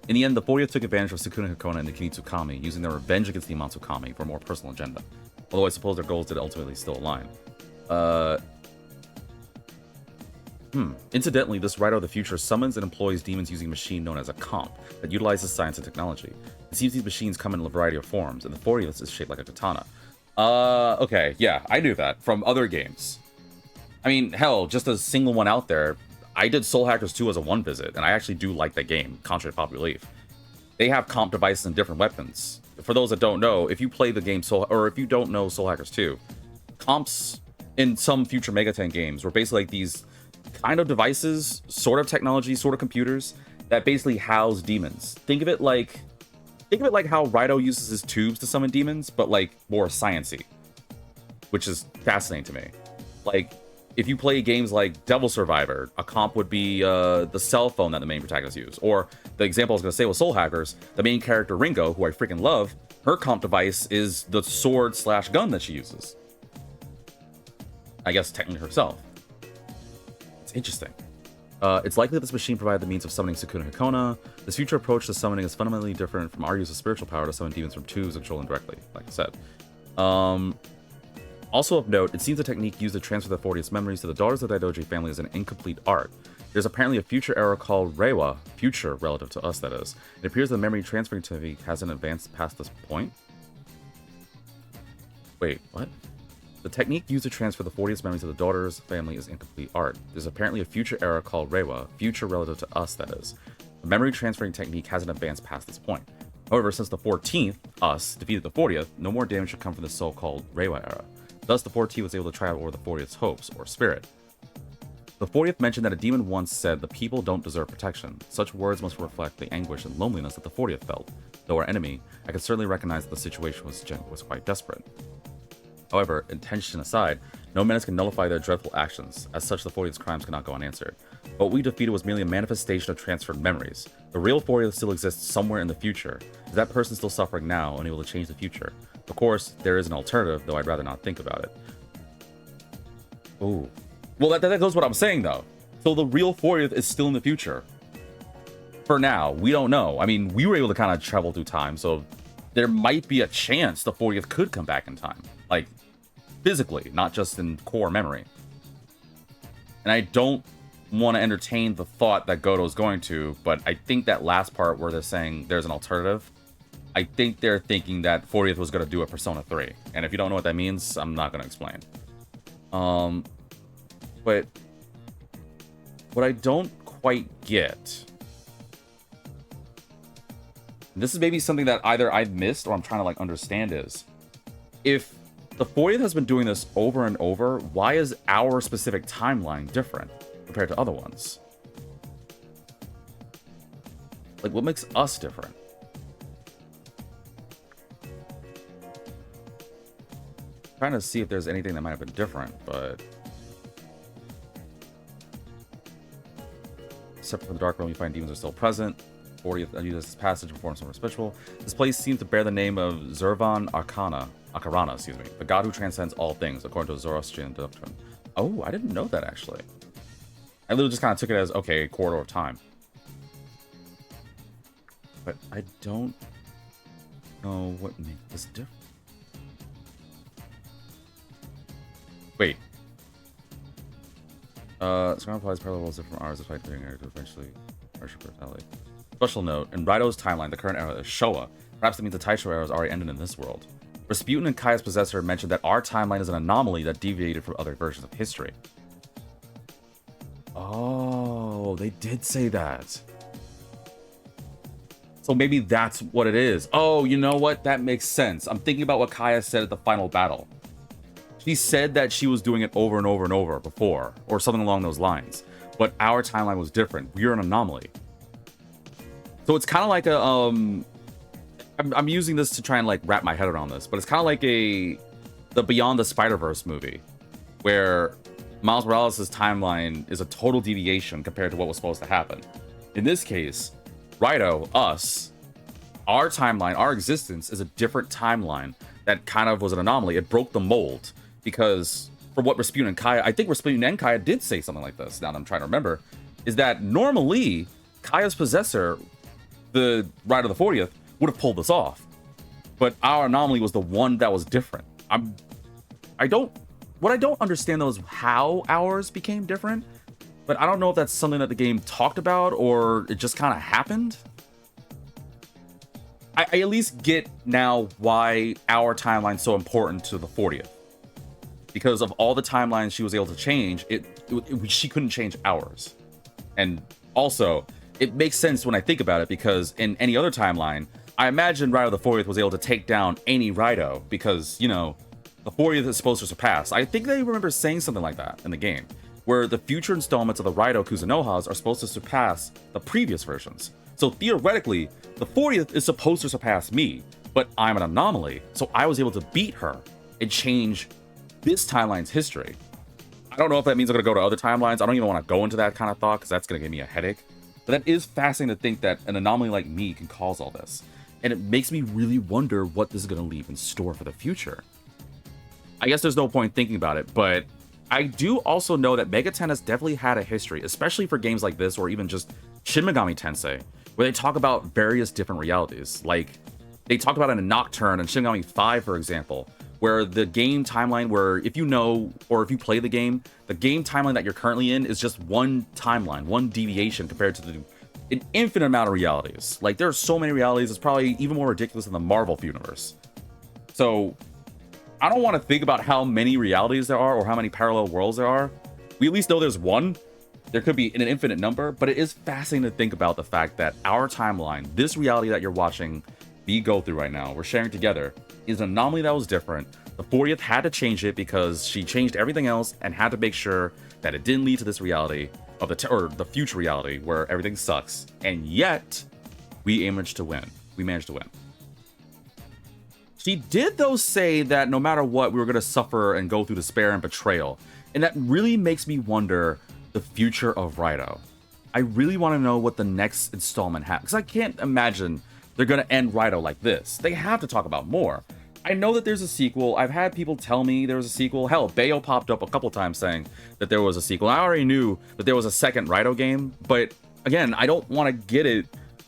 In the end, the 40th took advantage of Sukuna Hakona and the Kinitsukami, using their revenge against the Amatsukami for a more personal agenda. Although I suppose their goals did ultimately still align. Incidentally, this Raidou of the future summons and employs demons using a machine known as a comp that utilizes science and technology. It seems these machines come in a variety of forms, and the 40th is shaped like a katana. Okay, yeah, I knew that from other games. I mean, hell, just a single one out there. I did Soul Hackers 2 as a one visit, and I actually do like that game, contrary to popular belief. They have comp devices and different weapons. For those that don't know, if you play the game or if you don't know Soul Hackers 2, comps in some future Megaten games were basically like these kind of devices, sort of technology, sort of computers that basically house demons. Think of it like how Raidou uses his tubes to summon demons, but like more sciencey, which is fascinating to me. Like, if you play games like Devil Survivor, a comp would be the cell phone that the main protagonists use. Or the example I was going to say with Soul Hackers, the main character Ringo, who I freaking love, her comp device is the sword/gun that she uses. I guess technically herself. It's interesting. It's likely that this machine provided the means of summoning Sukuna Hakona. This future approach to summoning is fundamentally different from our use of spiritual power to summon demons from tubes and control them directly, like I said. Also of note, it seems the technique used to transfer the 40th memories to the daughters of the Daidoji family is an incomplete art. There's apparently a future era called Reiwa, future relative to us, that is. It appears the memory transferring technique hasn't advanced past this point. Wait, what? The technique used to transfer the 40th memories to the daughter's family is incomplete art. There's apparently a future era called Reiwa, future relative to us, that is. The memory transferring technique hasn't advanced past this point. However, since the 14th, us, defeated the 40th, no more damage should come from the so-called Reiwa era. Thus, the 40th was able to triumph over the 40th's hopes, or spirit. The 40th mentioned that a demon once said, "The people don't deserve protection." Such words must reflect the anguish and loneliness that the 40th felt. Though our enemy, I could certainly recognize that the situation was quite desperate. However, intention aside, no menace can nullify their dreadful actions. As such, the 40th's crimes cannot go unanswered. What we defeated was merely a manifestation of transferred memories. The real 40th still exists somewhere in the future. Is that person still suffering now, unable to change the future? Of course, there is an alternative, though I'd rather not think about it. Ooh. Well, that goes what I'm saying, though. So the real 40th is still in the future. For now, we don't know. I mean, we were able to kind of travel through time, so there might be a chance the 40th could come back in time. Like, physically, not just in core memory. And I don't want to entertain the thought that Gouto's going to, but I think that last part where they're saying there's an alternative, I think they're thinking that 40th was going to do a Persona 3. And if you don't know what that means, I'm not going to explain. But what I don't quite get, and this is maybe something that either I've missed or I'm trying to like understand, is if the 40th has been doing this over and over, why is our specific timeline different compared to other ones? Like, what makes us different? Trying to see if there's anything that might have been different, but except for the Dark Realm, you find demons are still present. 40th uses this passage and performs some ritual. This place seems to bear the name of Zervan Akarana, excuse me, the god who transcends all things, according to a Zoroastrian doctrine. Oh, I didn't know that, actually. I literally just kind of took it as, okay, corridor of time. But I don't know what makes this different. Wait. Scrum applies parallel worlds different from ours, despite clearing area to eventually worship brutality. Special note, in Raidou's timeline, the current era is Showa. Perhaps that means the Taisho era has already ended in this world. Rasputin and Kaya's possessor mentioned that our timeline is an anomaly that deviated from other versions of history. Oh, they did say that. So maybe that's what it is. Oh, you know what? That makes sense. I'm thinking about what Kaya said at the final battle. She said that she was doing it over and over and over before, or something along those lines. But our timeline was different. We're an anomaly. So it's kind of like a I'm using this to try and like wrap my head around this, but it's kind of like the Beyond the Spider-Verse movie, where Miles Morales' timeline is a total deviation compared to what was supposed to happen. In this case, Raidou, us, our timeline, our existence is a different timeline that kind of was an anomaly. It broke the mold because for what Rasputin and Kaya, I think Rasputin and Kaya did say something like this, now that I'm trying to remember, is that normally Kaya's possessor, the Raidou the 40th, would have pulled this off. But our anomaly was the one that was different. What I don't understand though is how ours became different, but I don't know if that's something that the game talked about or it just kind of happened. I at least get now why our timeline's so important to the 40th. Because of all the timelines she was able to change, she couldn't change ours. And also, it makes sense when I think about it, because in any other timeline, I imagine Raidou the 40th was able to take down any Raidou because, you know, the 40th is supposed to surpass. I think they remember saying something like that in the game, where the future installments of the Raidou Kuzunohas are supposed to surpass the previous versions. So theoretically, the 40th is supposed to surpass me, but I'm an anomaly, so I was able to beat her and change this timeline's history. I don't know if that means I'm going to go to other timelines. I don't even want to go into that kind of thought because that's going to give me a headache. But that is fascinating to think that an anomaly like me can cause all this. And it makes me really wonder what this is going to leave in store for the future. I guess there's no point thinking about it, but I do also know that Mega 10 has definitely had a history, especially for games like this or even just Shin Megami Tensei, where they talk about various different realities. Like, they talked about it in Nocturne and Shin Megami 5, for example, where the game timeline, where if you know or if you play the game timeline that you're currently in is just one timeline, one deviation compared to an infinite amount of realities. Like, there are so many realities, it's probably even more ridiculous than the Marvel universe. So I don't want to think about how many realities there are or how many parallel worlds there are. We at least know there's one. There could be an infinite number, but it is fascinating to think about the fact that our timeline, this reality that you're watching me go through right now, we're sharing together, is an anomaly that was different. The 40th had to change it because she changed everything else and had to make sure that it didn't lead to this reality of the future reality where everything sucks. And yet, we managed to win. She did, though, say that no matter what, we were going to suffer and go through despair and betrayal. And that really makes me wonder the future of Raidou. I really want to know what the next installment has, because I can't imagine they're going to end Raidou like this. They have to talk about more. I know that there's a sequel. I've had people tell me there was a sequel. Hell, Bayo popped up a couple times saying that there was a sequel. I already knew that there was a second Raidou game, but again, I don't want to get it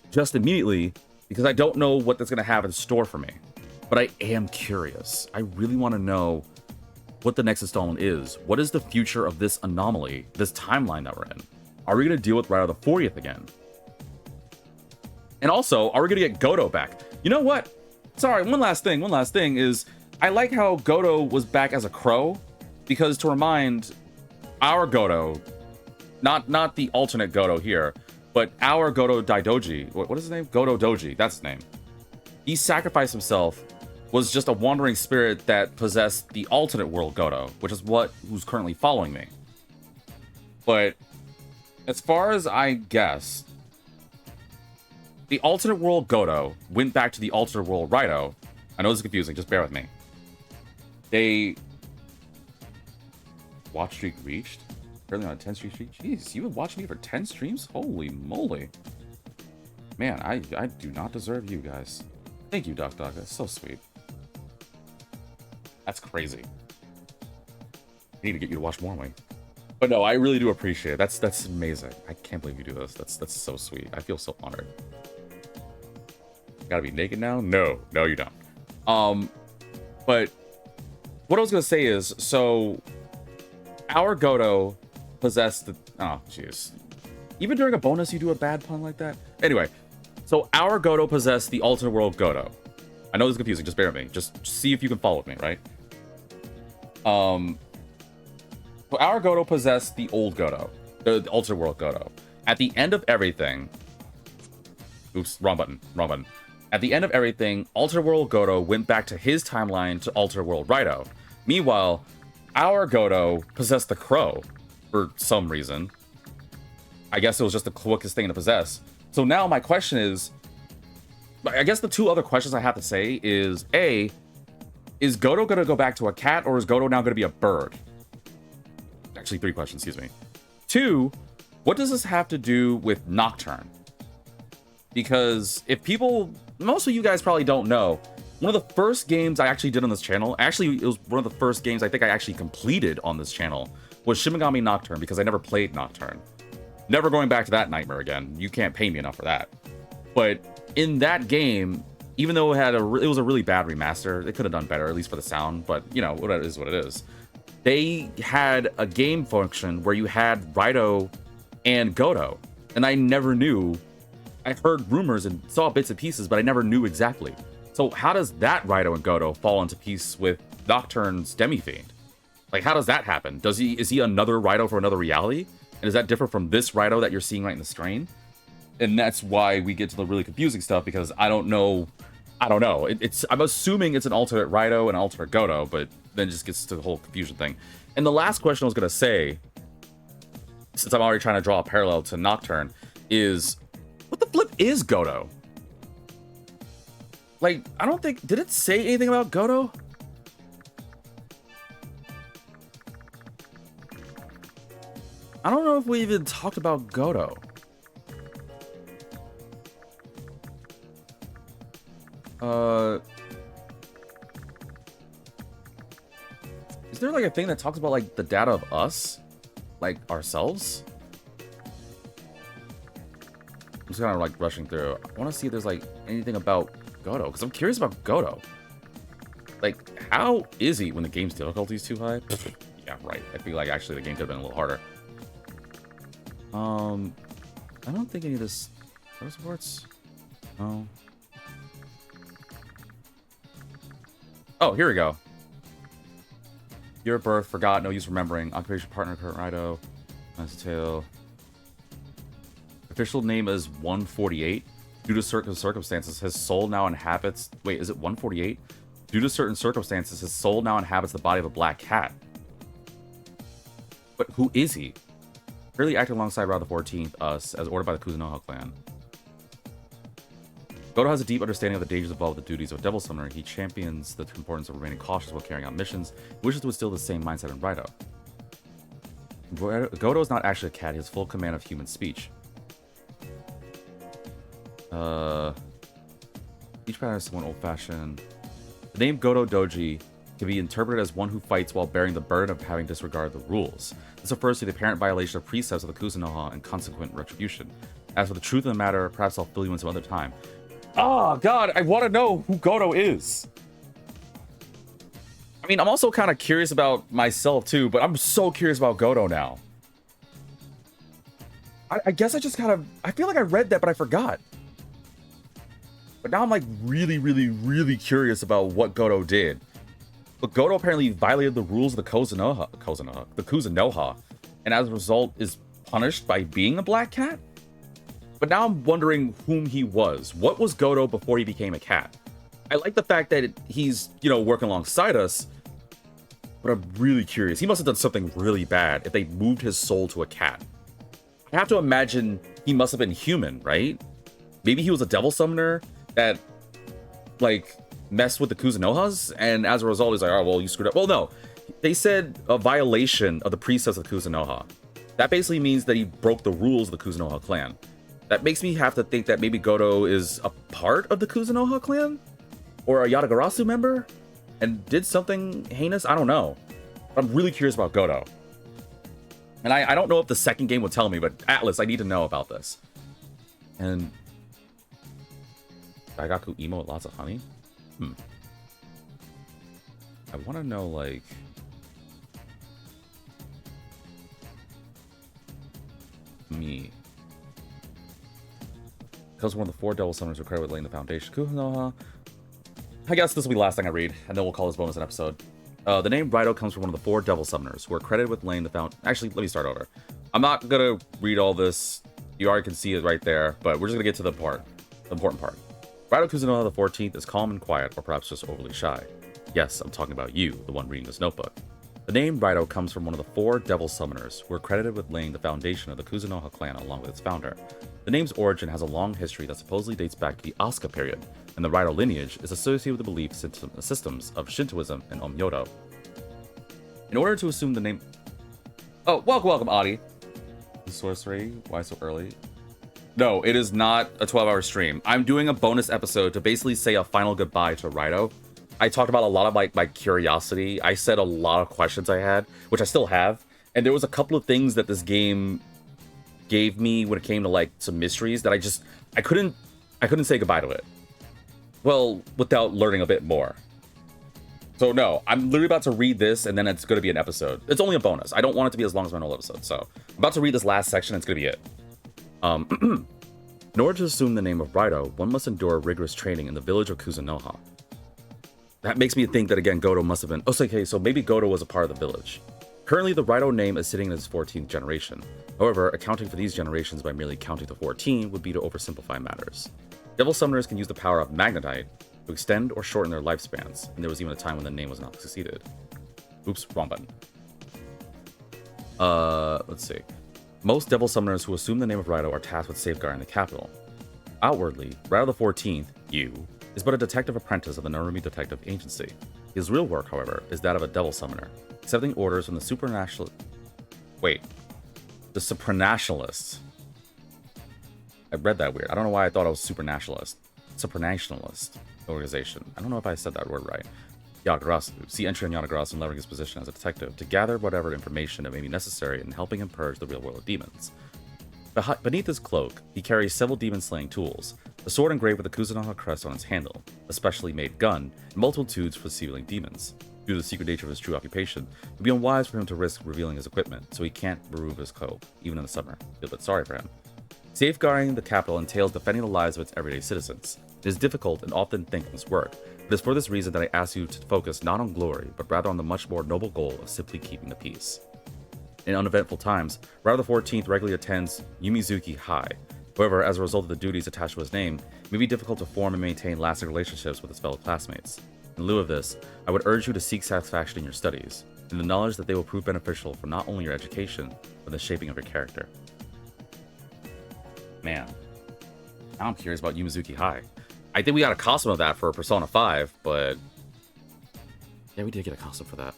just immediately because I don't know what that's going to have in store for me. But I am curious. I really want to know what the next installment is. What is the future of this anomaly, this timeline that we're in? Are we going to deal with Raidou the 40th again? And also, are we going to get Gouto back? You know what? Sorry, one last thing is, I like how Gouto was back as a crow, because to remind, our Gouto, not the alternate Gouto here, but our Gouto Daidoji, what is his name? Gouto Doji, that's his name. He sacrificed himself, was just a wandering spirit that possessed the alternate world Gouto, which is who's currently following me. But as far as I guess, the alternate world Gouto went back to the alternate world Raidou. I know this is confusing, just bear with me. Watch streak reached? Currently on a 10 streak streak? Jeez, you've been watching me for 10 streams? Holy moly. Man, I do not deserve you guys. Thank you, Doc. That's so sweet. That's crazy. I need to get you to watch more of me. But no, I really do appreciate it. That's amazing. I can't believe you do this. That's so sweet. I feel so honored. Gotta be naked now? No, you don't. But what I was gonna say is, so our Gouto possessed the, oh jeez. Even during a bonus you do a bad pun like that? Anyway, so our Gouto possessed the alternate world Gouto. I know this is confusing, just bear with me. Just see if you can follow with me, right? So our Gouto possessed the old Gouto, the alternate world Gouto. At the end of everything, oops, wrong button. At the end of everything, alternate world Gouto went back to his timeline to alternate world Raidou. Meanwhile, our Gouto possessed the crow for some reason. I guess it was just the quickest thing to possess. So now my question is, I guess the two other questions I have to say is, A, is Gouto going to go back to a cat, or is Gouto now going to be a bird? Actually, 3 questions, excuse me. 2, what does this have to do with Nocturne? Because if people, most of you guys probably don't know, one of the first games I actually did on this channel, actually it was one of the first games I think I actually completed on this channel, was Shin Megami Nocturne, because I never played Nocturne. Never going back to that nightmare again. You can't pay me enough for that. But in that game, even though it was a really bad remaster, they could have done better, at least for the sound, but you know, what it is what it is. They had a game function where you had Raidou and Gouto, and I never knew. I heard rumors and saw bits and pieces, but I never knew exactly. So how does that Raidou and Gouto fall into piece with Nocturne's Demi-Fiend? Like, how does that happen? Is he another Raidou for another reality? And is that different from this Raidou that you're seeing right in the strain? And that's why we get to the really confusing stuff, because I don't know. I'm assuming it's an alternate Raidou and an alternate Gouto, but then it just gets to the whole confusion thing. And the last question I was going to say, since I'm already trying to draw a parallel to Nocturne, is what the flip is Gouto? Like, I don't think, did it say anything about Gouto? I don't know if we even talked about Gouto. Is there like a thing that talks about like the data of us? Like ourselves? I'm just kind of like rushing through. I want to see if there's like anything about Gouto, because I'm curious about Gouto. Like, how is he when the game's difficulty is too high? Yeah, right. I feel like actually the game could have been a little harder. I don't think any of this supports. No. Oh, here we go. Year of birth, forgot, no use remembering. Occupation, partner, current Raidou. Nice tail. Official name is 148. Due to certain circumstances, his soul now inhabits... Wait, is it 148? Due to certain circumstances, his soul now inhabits the body of a black cat. But who is he? Currently acting alongside Raidou the 14th, us, as ordered by the Kuzunoha clan. Gouto has a deep understanding of the dangers involved with the duties of a devil summoner. He champions the importance of remaining cautious while carrying out missions. He wishes to instill the same mindset in Raidou. Gouto is not actually a cat. He has full command of human speech. Each pattern is somewhat old-fashioned. The name Gouto Doji can be interpreted as one who fights while bearing the burden of having disregarded the rules. This refers to the apparent violation of precepts of the Kuzunoha and consequent retribution. As for the truth of the matter, perhaps I'll fill you in some other time. Oh, God, I want to know who Gouto is. I mean, I'm also kind of curious about myself, too, but I'm so curious about Gouto now. I guess I just kind of... I feel like I read that, but I forgot. But now I'm, like, really, really, really curious about what Gouto did. But Gouto apparently violated the rules of the Kuzunoha, and as a result is punished by being a black cat? But now I'm wondering whom he was. What was Gouto before he became a cat? I like the fact that he's, you know, working alongside us, but I'm really curious. He must have done something really bad if they moved his soul to a cat. I have to imagine he must have been human, right? Maybe he was a devil summoner that, like, messed with the Kuzunohas, and as a result, he's like, oh, well, you screwed up. Well, no. They said a violation of the precepts of the Kuzunoha. That basically means that he broke the rules of the Kuzunoha clan. That makes me have to think that maybe Gouto is a part of the Kuzunoha clan? Or a Yatagarasu member? And did something heinous? I don't know. But I'm really curious about Gouto. And I don't know if the second game will tell me, but Atlas, I need to know about this. And... Daigaku emo with lots of honey? I want to know, like... Me. Because one of the 4 devil summoners were credited with laying the foundation. Kuzunoha. I guess this will be the last thing I read, and then we'll call this bonus an episode. The name Raidou comes from one of the 4 devil summoners who are credited with laying the foundation. Actually, let me start over. I'm not gonna read all this. You already can see it right there, but we're just gonna get to the important part. Raidou Kuzunoha the 14th is calm and quiet, or perhaps just overly shy. Yes, I'm talking about you, the one reading this notebook. The name Raidou comes from one of the 4 devil summoners who are credited with laying the foundation of the Kuzunoha clan along with its founder. The name's origin has a long history that supposedly dates back to the Asuka period, and the Raidou lineage is associated with the belief systems of Shintoism and Onmyodo. In order to assume the name... Oh, welcome, Adi. Sorcery? Why so early? No, it is not a 12-hour stream. I'm doing a bonus episode to basically say a final goodbye to Raidou. I talked about a lot of my curiosity. I said a lot of questions I had, which I still have. And there was a couple of things that this game gave me when it came to like some mysteries that I couldn't say goodbye to it. Well, without learning a bit more. So no, I'm literally about to read this and then it's going to be an episode. It's only a bonus. I don't want it to be as long as my normal episode. So I'm about to read this last section. It's going to be it. In order to assume the name of Raidou, one must endure rigorous training in the village of Kuzunoha. That makes me think that again, Gouto must have been... Oh, okay, so maybe Gouto was a part of the village. Currently, the Raidou name is sitting in its 14th generation. However, accounting for these generations by merely counting to 14 would be to oversimplify matters. Devil Summoners can use the power of Magnetite to extend or shorten their lifespans, and there was even a time when the name was not succeeded. Oops, wrong button. Let's see. Most Devil Summoners who assume the name of Raidou are tasked with safeguarding the capital. Outwardly, Raidou the 14th, you, is but a detective apprentice of the Narumi Detective Agency. His real work, however, is that of a Devil Summoner, accepting orders from the Supranationalist... Wait. The Supranationalist. I read that weird. I don't know why I thought it was Supranationalist. Supranationalist organization. I don't know if I said that word right. Yagarasu. See entry on Yagarasu and leveraging his position as a detective to gather whatever information that may be necessary in helping him purge the real world of demons. Beneath his cloak, he carries several demon-slaying tools, a sword engraved with the Kuzunoha crest on its handle, a specially made gun, and multiple tubes for sealing demons. Due to the secret nature of his true occupation, it would be unwise for him to risk revealing his equipment, so he can't remove his cloak, even in the summer. Feel a bit sorry for him. Safeguarding the capital entails defending the lives of its everyday citizens. It is difficult and often thankless work, but it is for this reason that I ask you to focus not on glory, but rather on the much more noble goal of simply keeping the peace. In uneventful times, Raidou the 14th regularly attends Yumizuki High. However, as a result of the duties attached to his name, it may be difficult to form and maintain lasting relationships with his fellow classmates. In lieu of this, I would urge you to seek satisfaction in your studies, in the knowledge that they will prove beneficial for not only your education, but the shaping of your character. Man, now I'm curious about Yumizuki High. I think we got a costume of that for Persona 5, but... yeah, we did get a costume for that.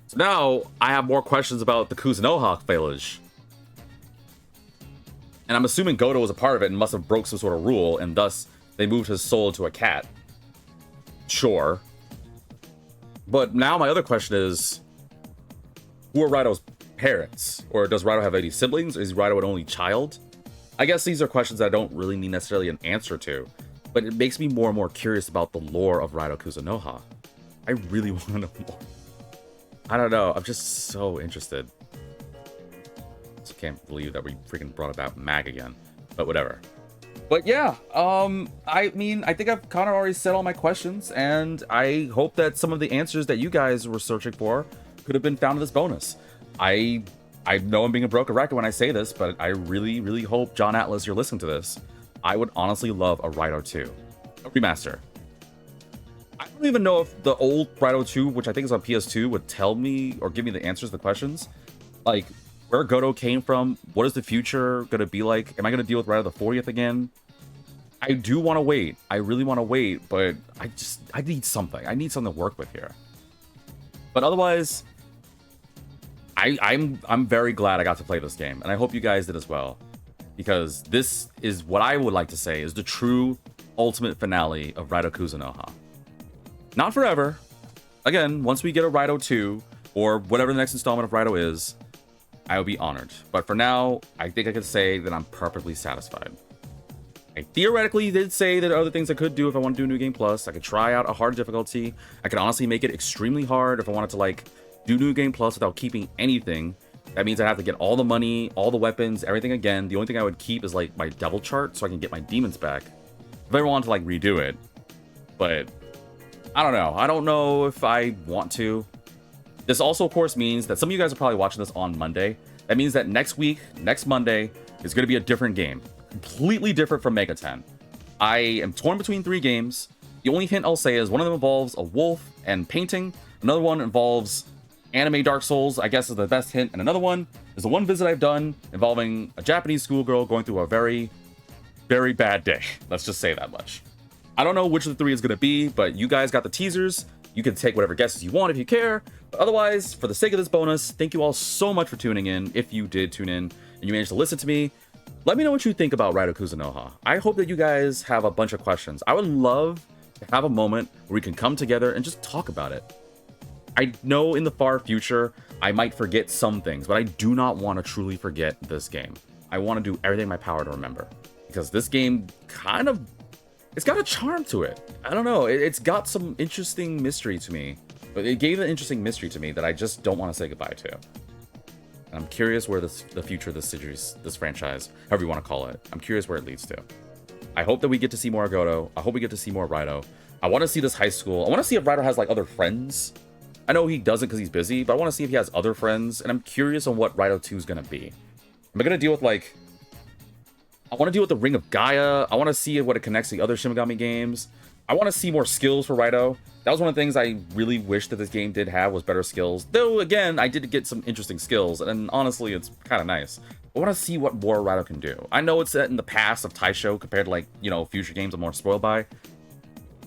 So now, I have more questions about the Kuzunoha village. And I'm assuming Gouto was a part of it and must have broke some sort of rule, and thus they moved his soul into a cat. Sure. But now my other question is, who are Raidou's parents? Or does Raidou have any siblings? Is Raidou an only child? I guess these are questions I don't really need necessarily an answer to, but it makes me more and more curious about the lore of Raidou Kuzunoha. I really want to know more. I don't know, I'm just so interested. Just can't believe that we freaking brought about Mag again, but whatever. But yeah, I mean, I think I've kind of already said all my questions, and I hope that some of the answers that you guys were searching for could have been found in this bonus. I know I'm being a broken record when I say this, but I really, really hope, John Atlas, you're listening to this. I would honestly love a Raidou 2. A remaster. I don't even know if the old Raidou 2, which I think is on PS2, would tell me or give me the answers to the questions. Like, where Gouto came from, what is the future going to be like? Am I going to deal with Raidou the 40th again? I do want to wait. I really want to wait, but I need something. I need something to work with here. But otherwise... I'm very glad I got to play this game, and I hope you guys did as well, because this is what I would like to say is the true ultimate finale of Raidou Kuzunoha. Not forever. Again, once we get a Raidou 2, or whatever the next installment of Raidou is, I will be honored. But for now, I think I could say that I'm perfectly satisfied. I theoretically did say that there are other things I could do if I want to do New Game Plus. I could try out a hard difficulty. I could honestly make it extremely hard if I wanted to, like, do New Game Plus without keeping anything. That means I have to get all the money, all the weapons, everything again. The only thing I would keep is like my devil chart so I can get my demons back if I ever want to like redo it. But I don't know. I don't know if I want to. This also, of course, means that some of you guys are probably watching this on Monday. That means that next week, next Monday, is going to be a different game. Completely different from Mega 10. I am torn between 3 games. The only hint I'll say is one of them involves a wolf and painting. Another one involves Anime Dark Souls, I guess, is the best hint. And another one is the one visit I've done involving a Japanese schoolgirl going through a very, very bad day. Let's just say that much. I don't know which of the three is going to be, but you guys got the teasers. You can take whatever guesses you want if you care. But otherwise, for the sake of this bonus, thank you all so much for tuning in. If you did tune in and you managed to listen to me, let me know what you think about Raidou Kuzunoha. I hope that you guys have a bunch of questions. I would love to have a moment where we can come together and just talk about it. I know in the far future, I might forget some things, but I do not want to truly forget this game. I want to do everything in my power to remember. Because this game it's got a charm to it. I don't know, it's got some interesting mystery to me. But it gave an interesting mystery to me that I just don't want to say goodbye to. And I'm curious where the future of this series, this franchise, however you want to call it, I'm curious where it leads to. I hope that we get to see more Gouto. I hope we get to see more Raidou. I want to see this high school. I want to see if Raidou has like other friends. I know he doesn't because he's busy, but I want to see if he has other friends, and I'm curious on what Raidou 2 is going to be. Am I going to deal with, like... I want to deal with the Ring of Gaia. I want to see what it connects to the other Shin Megami games. I want to see more skills for Raidou. That was one of the things I really wish that this game did have, was better skills. Though, again, I did get some interesting skills, and honestly, it's kind of nice. I want to see what more Raidou can do. I know it's set in the past of Taisho compared to, like, you know, future games I'm more spoiled by.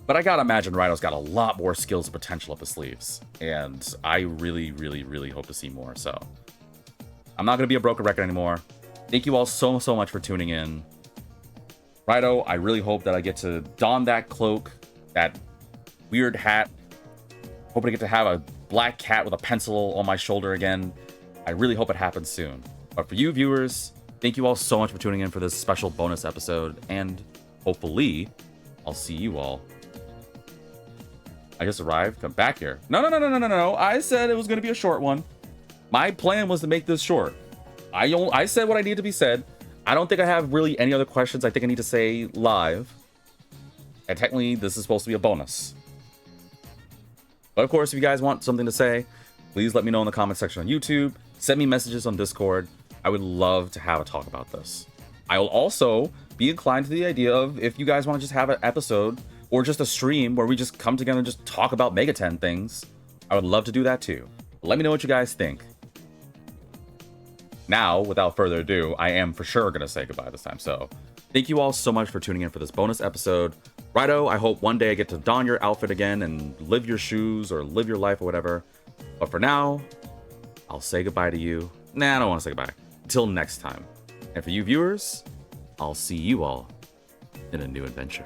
But I gotta imagine Raidou's got a lot more skills and potential up his sleeves. And I really, really, really hope to see more, so. I'm not gonna be a broken record anymore. Thank you all so much for tuning in. Raidou, I really hope that I get to don that cloak, that weird hat. Hope I get to have a black cat with a pencil on my shoulder again. I really hope it happens soon. But for you viewers, thank you all so much for tuning in for this special bonus episode. And hopefully, I'll see you all. I just arrived. Come back here. No. I said it was going to be a short one. My plan was to make this short. I said what I need to be said. I don't think I have really any other questions I think I need to say live. And technically, this is supposed to be a bonus. But of course, if you guys want something to say, please let me know in the comment section on YouTube. Send me messages on Discord. I would love to have a talk about this. I will also be inclined to the idea of if you guys want to just have an episode or just a stream where we just come together and just talk about Mega 10 things, I would love to do that too. Let me know what you guys think. Now, without further ado, I am for sure going to say goodbye this time. So, thank you all so much for tuning in for this bonus episode. Raidou, I hope one day I get to don your outfit again and live your shoes or live your life or whatever. But for now, I'll say goodbye to you. Nah, I don't want to say goodbye. Until next time. And for you viewers, I'll see you all in a new adventure.